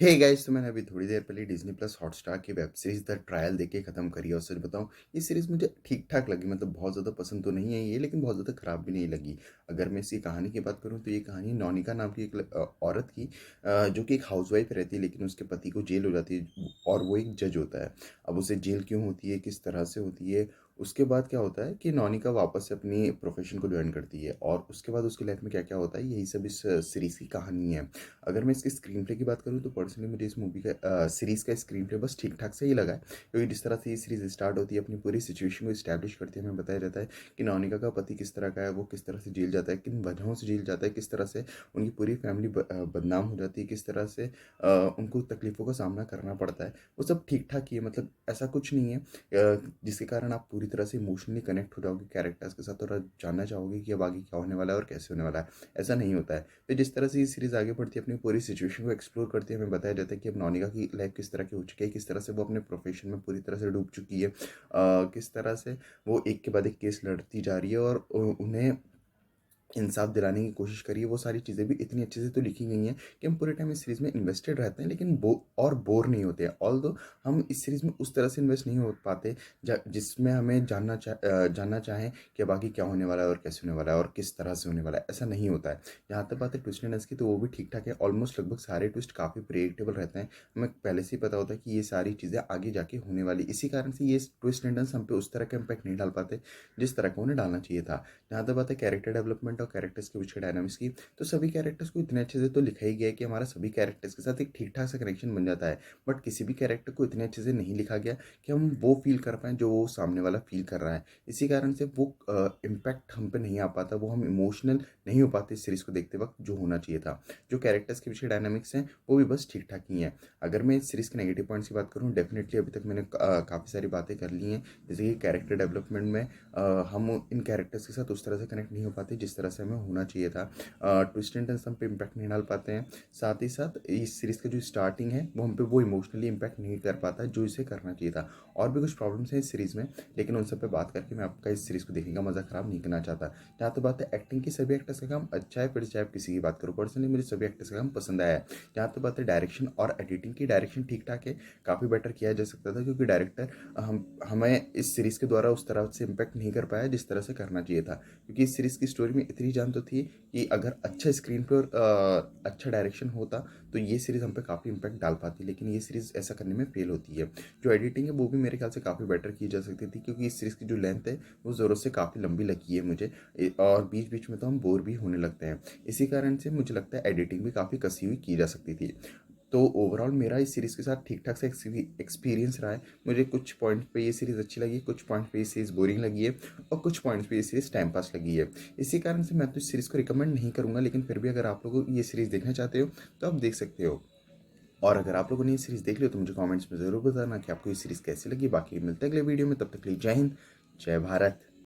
Hey guys, तो मैंने अभी थोड़ी देर पहले डिज़नी प्लस हॉटस्टार की वेब सीरीज़ द ट्रायल देख के ख़त्म करी है और सच बताऊँ, ये सीरीज़ मुझे ठीक-ठाक लगी। मतलब बहुत ज़्यादा पसंद तो नहीं है ये, लेकिन बहुत ज़्यादा ख़राब भी नहीं लगी। अगर मैं इसकी कहानी की बात करूँ तो ये कहानी नौनिका नाम की एक औरत की, जो कि एक हाउसवाइफ़ रहती है, लेकिन उसके पति को जेल हो जाती है और वो एक जज होता है। अब उसे जेल क्यों होती है, किस तरह से होती है, उसके बाद क्या होता है कि नौनिका वापस से अपनी प्रोफ़ेशन को जॉइन करती है और उसके बाद उसकी लाइफ़ में क्या-क्या होता है, यही सब इस सीरीज़ की कहानी है। अगर मैं इसके स्क्रीन प्ले की बात करूँ तो पर्सनली मुझे इस मूवी का सीरीज़ का स्क्रीन प्ले बस ठीक-ठाक से ही लगा है। क्योंकि जिस तरह से ये सीरीज़ स्टार्ट होती है, अपनी पूरी सिचुएशन को एस्टैब्लिश करती है, हमें बताया जाता है कि नौनिका का पति किस तरह का है, वो किस तरह से जेल जाता है, किन वजहों से जेल जाता है, किस तरह से उनकी पूरी फैमिली बदनाम हो जाती है, किस तरह से उनको तकलीफ़ों का सामना करना पड़ता है। वो सब ठीक-ठाक ही है, मतलब ऐसा कुछ नहीं है जिसके कारण आप पूरी तरह से इमोशनली कनेक्ट हो जाओगे कैरेक्टर्स के साथ और आप जानना चाहोगे कि अब आगे क्या होने वाला है और कैसे होने वाला है। ऐसा नहीं होता है। तो जिस तरह से ये सीरीज़ आगे बढ़ती है, अपनी पूरी सिचुएशन को एक्सप्लोर करती है, हमें बताया जाता है कि अब नौनिका की लाइफ किस तरह की हो चुकी है, किस तरह से वो अपने प्रोफेशन में पूरी तरह से डूब चुकी है, किस तरह से वो एक के बाद एक केस लड़ती जा रही है और उन्हें इंसाफ दिलाने की कोशिश करी है। वो सारी चीज़ें भी इतनी अच्छे से तो लिखी गई हैं कि हम पूरे टाइम इस सीरीज़ में इन्वेस्टेड रहते हैं, लेकिन बोर नहीं होते हैं। ऑल्दो हम इस सीरीज़ में उस तरह से इन्वेस्ट नहीं हो पाते जिसमें हमें जानना चाहें कि अब आगे क्या होने वाला है और कैसे होने वाला है और किस तरह से होने वाला है, ऐसा नहीं होता है। जहाँ तक बात है ट्विस्ट एंड टर्न्स की, तो वो भी ठीक-ठाक है। ऑलमोस्ट लगभग सारे ट्विस्ट काफ़ी प्रेडिक्टेबल रहते हैं। हमें पहले से ही पता होता है कि ये सारी चीज़ें आगे जाके होने वाली। इसी कारण से ये ट्विस्ट एंड टर्न्स हम पे उस तरह का इम्पैक्ट नहीं डाल पाते, जिस तरह का उन्हें डालना चाहिए था। जहाँ तक बात है कैरेक्टर डेवलपमेंट और कैरेक्टर्स के बीच के डायनामिक्स की, तो सभी कैरेक्टर्स को इतने अच्छे से तो लिखा ही गया है कि हमारा सभी कैरेक्टर्स के साथ एक ठीक-ठाक सा कनेक्शन बन जाता है। बट किसी भी कैरेक्टर को इतने अच्छे से नहीं लिखा गया कि हम वो फ़ील कर पाएँ जो वो सामने वाला फ़ील कर रहा है। इसी कारण से वो इम्पैक्ट हम पे नहीं आ पाता, वो हम इमोशनल नहीं हो पाते इस सीरीज़ को देखते वक़्त, जो होना चाहिए था। जो कैरेक्टर्स के पीछे डायनामिक्स हैं, वो भी बस ठीक-ठाक ही हैं। अगर मैं इस सीरीज़ के नेगेटिव पॉइंट्स की बात करूँ, डेफ़िनिटली अभी तक मैंने काफ़ी सारी बातें कर ली हैं। जैसे कि कैरेक्टर डेवलपमेंट में हम इन कैरेक्टर्स के साथ उस तरह से कनेक्ट नहीं हो पाते जिस तरह से हमें होना चाहिए था। ट्विस्ट एंड टर्न्स हम पे इम्पैक्ट नहीं डाल पाते हैं। साथ ही साथ इस सीरीज़ का जो स्टार्टिंग है वो हम पे वो इमोशनली इम्पैक्ट नहीं कर पाता जो इसे करना चाहिए था। और भी कुछ प्रॉब्लम्स हैं इस सीरीज़ में, लेकिन उन सब पे बात करके मैं आपका इस सीरीज़ को देखने का मज़ा ख़राब नहीं करना चाहता। जहाँ तक बात है एक्टिंग की, सभी एक्टर्स का काम अच्छा है, फिर चाहे आप किसी की बात करो, पर्सनली मुझे सभी एक्टर्स का काम पसंद आया है। जहाँ तक बात है डायरेक्शन और एडिटिंग की, डायरेक्शन ठीक-ठाक है, काफ़ी बेटर किया जा सकता था क्योंकि डायरेक्टर हमें इस सीरीज़ के द्वारा उस तरह से इम्पैक्ट नहीं कर पाया जिस तरह से करना चाहिए था। क्योंकि इस सीरीज़ की स्टोरी में इतनी जान तो थी कि अगर अच्छा स्क्रीन प्ले और अच्छा डायरेक्शन होता तो ये सीरीज़ हम पे काफ़ी इम्पैक्ट डाल पाती, लेकिन ये सीरीज़ ऐसा करने में फेल होती है। जो एडिटिंग है वो भी मेरे ख्याल से काफ़ी बेटर की जा सकती थी क्योंकि इस सीरीज़ की जो लेंथ है वो ज़रूरत से काफ़ी लंबी लगी है मुझे, और बीच-बीच में तो हम बोर भी होने लगते हैं। इसी कारण से मुझे लगता है एडिटिंग भी काफ़ी कसी हुई की जा सकती थी। तो ओवरऑल मेरा इस सीरीज़ के साथ ठीक-ठाक सा एक्सपीरियंस रहा है। मुझे कुछ पॉइंट पे ये सीरीज़ अच्छी लगी, कुछ पॉइंट पे ये सीरीज़ बोरिंग लगी है और कुछ पॉइंट्स पे ये सीरीज़ टाइम पास लगी है। इसी कारण से मैं तो इस सीरीज़ को रिकमेंड नहीं करूँगा, लेकिन फिर भी अगर आप लोग ये सीरीज़ देखना चाहते हो, तो आप देख सकते हो। और अगर आप लोगों ने ये सीरीज़ देख ली हो, तो मुझे कमेंट्स में ज़रूर बताना कि आपको ये सीरीज़ कैसी लगी। बाकी मिलते हैं अगले वीडियो में, तब तक के लिए जय हिंद, जय भारत।